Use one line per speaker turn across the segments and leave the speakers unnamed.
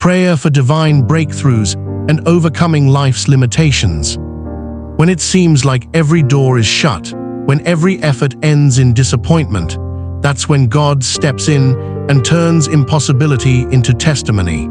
Prayer for divine breakthroughs and overcoming life's limitations. When it seems like every door is shut, when every effort ends in disappointment, that's when God steps in and turns impossibility into testimony.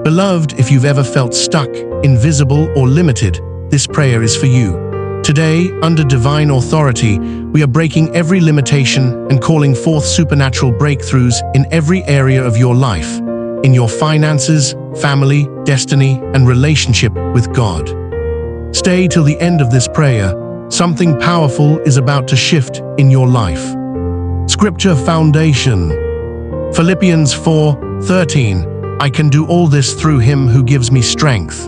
Beloved, if you've ever felt stuck, invisible, or limited, this prayer is for you. Today, under divine authority, we are breaking every limitation and calling forth supernatural breakthroughs in every area of your life, in your finances, family, destiny, and relationship with God. Stay till the end of this prayer. Something powerful is about to shift in your life. Scripture foundation. Philippians 4:13. I can do all this through him who gives me strength.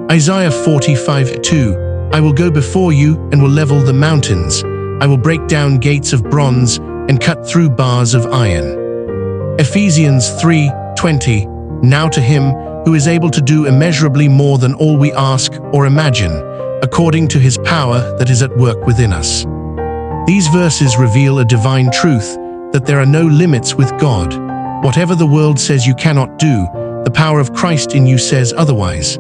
Isaiah 45:2. I will go before you and will level the mountains. I will break down gates of bronze and cut through bars of iron. Ephesians 3:20. Now to him who is able to do immeasurably more than all we ask or imagine, according to his power that is at work within us. These verses reveal a divine truth that there are no limits with God. Whatever the world says you cannot do, the power of Christ in you says otherwise.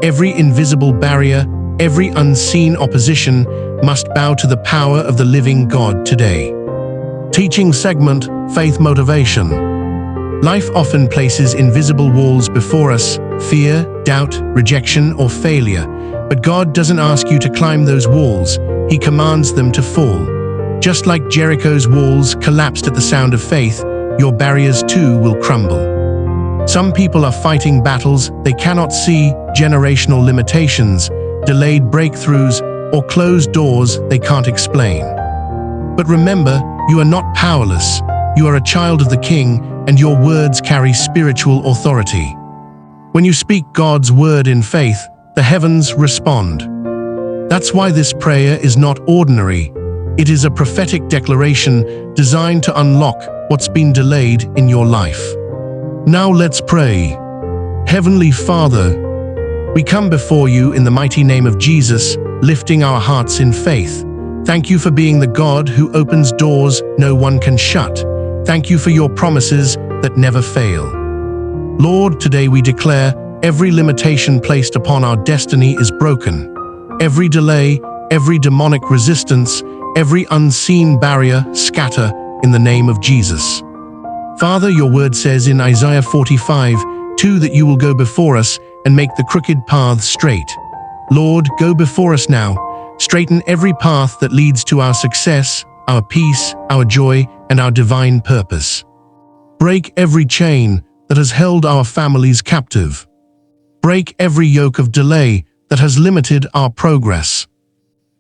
Every invisible barrier, every unseen opposition must bow to the power of the living God today. Teaching segment, Faith Motivation. Life often places invisible walls before us, fear, doubt, rejection, or failure. But God doesn't ask you to climb those walls, He commands them to fall. Just like Jericho's walls collapsed at the sound of faith, your barriers too will crumble. Some people are fighting battles they cannot see, generational limitations, delayed breakthroughs, or closed doors they can't explain. But remember, you are not powerless. You are a child of the King, and your words carry spiritual authority. When you speak God's word in faith, the heavens respond. That's why this prayer is not ordinary. It is a prophetic declaration designed to unlock what's been delayed in your life. Now let's pray. Heavenly Father, we come before you in the mighty name of Jesus, lifting our hearts in faith. Thank you for being the God who opens doors no one can shut. Thank you for your promises that never fail. Lord, today we declare every limitation placed upon our destiny is broken. Every delay, every demonic resistance, every unseen barrier scatter in the name of Jesus. Father, your word says in Isaiah 45:2 that you will go before us and make the crooked paths straight. Lord, go before us now. Straighten every path that leads to our success, our peace, our joy, and our divine purpose. Break every chain that has held our families captive. Break every yoke of delay that has limited our progress.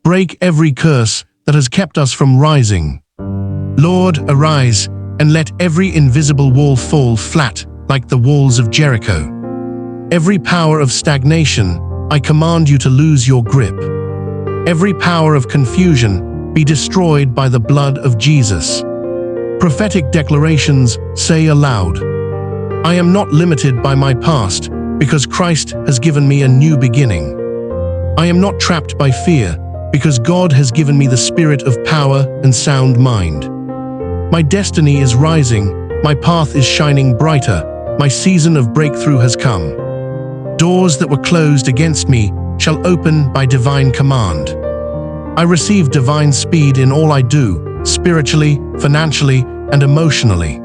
Break every curse that has kept us from rising. Lord, arise and let every invisible wall fall flat like the walls of Jericho. Every power of stagnation, I command you to lose your grip. Every power of confusion, be destroyed by the blood of Jesus. Prophetic declarations say aloud, I am not limited by my past because Christ has given me a new beginning. I am not trapped by fear because God has given me the spirit of power and sound mind. My destiny is rising, my path is shining brighter, my season of breakthrough has come. Doors that were closed against me shall open by divine command. I receive divine speed in all I do, spiritually, financially, and emotionally.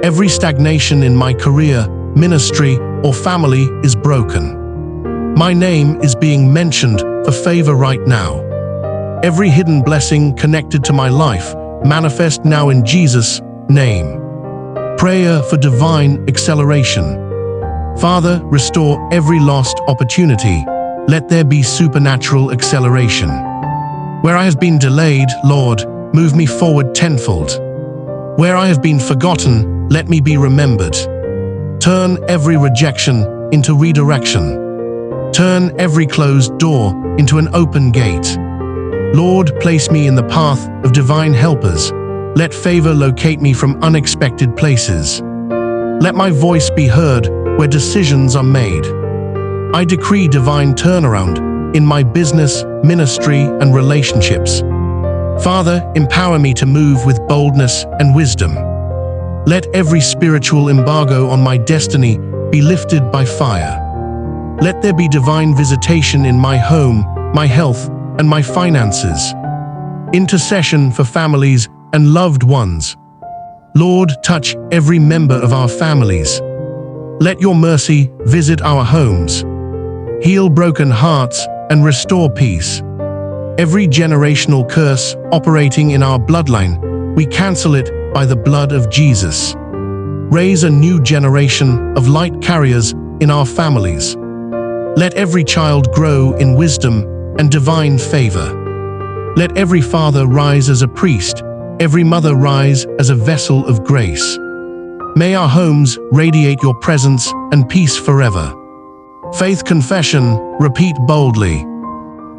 Every stagnation in my career, ministry, or family is broken. My name is being mentioned for favor right now. Every hidden blessing connected to my life manifest now in Jesus' name. Prayer for divine acceleration. Father, restore every lost opportunity. Let there be supernatural acceleration. Where I have been delayed, Lord, move me forward tenfold. Where I have been forgotten, let me be remembered. Turn every rejection into redirection. Turn every closed door into an open gate. Lord, place me in the path of divine helpers. Let favor locate me from unexpected places. Let my voice be heard where decisions are made. I decree divine turnaround in my business, ministry, and relationships. Father, empower me to move with boldness and wisdom. Let every spiritual embargo on my destiny be lifted by fire. Let there be divine visitation in my home, my health, and my finances. Intercession for families and loved ones. Lord, touch every member of our families. Let your mercy visit our homes. Heal broken hearts and restore peace. Every generational curse operating in our bloodline, we cancel it by the blood of Jesus. Raise a new generation of light carriers in our families. Let every child grow in wisdom and divine favor. Let every father rise as a priest, every mother rise as a vessel of grace. May our homes radiate your presence and peace forever. Faith confession, repeat boldly.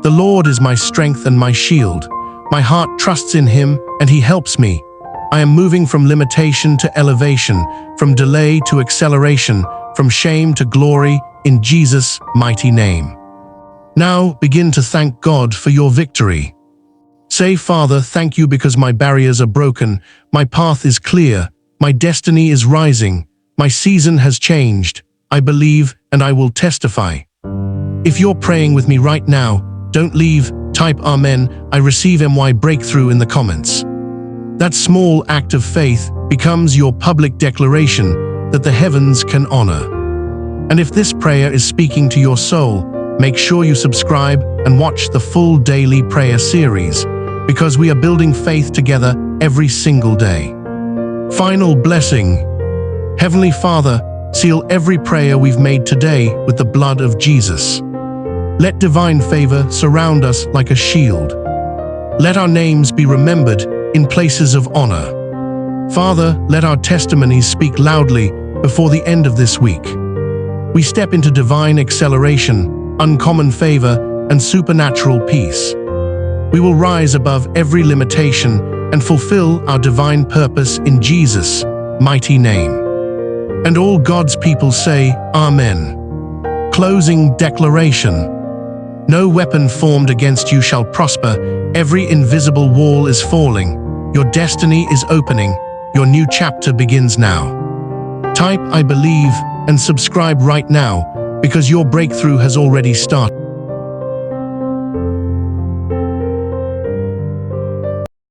The Lord is my strength and my shield. My heart trusts in him and he helps me. I am moving from limitation to elevation, from delay to acceleration, from shame to glory, in Jesus' mighty name. Now begin to thank God for your victory. Say, Father, thank you because my barriers are broken, my path is clear, my destiny is rising, my season has changed. I believe and I will testify. If you're praying with me right now, don't leave, type Amen, I receive my breakthrough in the comments. That small act of faith becomes your public declaration that the heavens can honor. And if this prayer is speaking to your soul, make sure you subscribe and watch the full daily prayer series, because we are building faith together every single day. Final blessing. Heavenly Father, seal every prayer we've made today with the blood of Jesus. Let divine favor surround us like a shield. Let our names be remembered in places of honor. Father, let our testimonies speak loudly before the end of this week. We step into divine acceleration, uncommon favor, and supernatural peace. We will rise above every limitation and fulfill our divine purpose in Jesus' mighty name. And all God's people say, Amen. Closing declaration. No weapon formed against you shall prosper. Every invisible wall is falling. Your destiny is opening. Your new chapter begins now. Type I believe and subscribe right now, because your breakthrough has already started.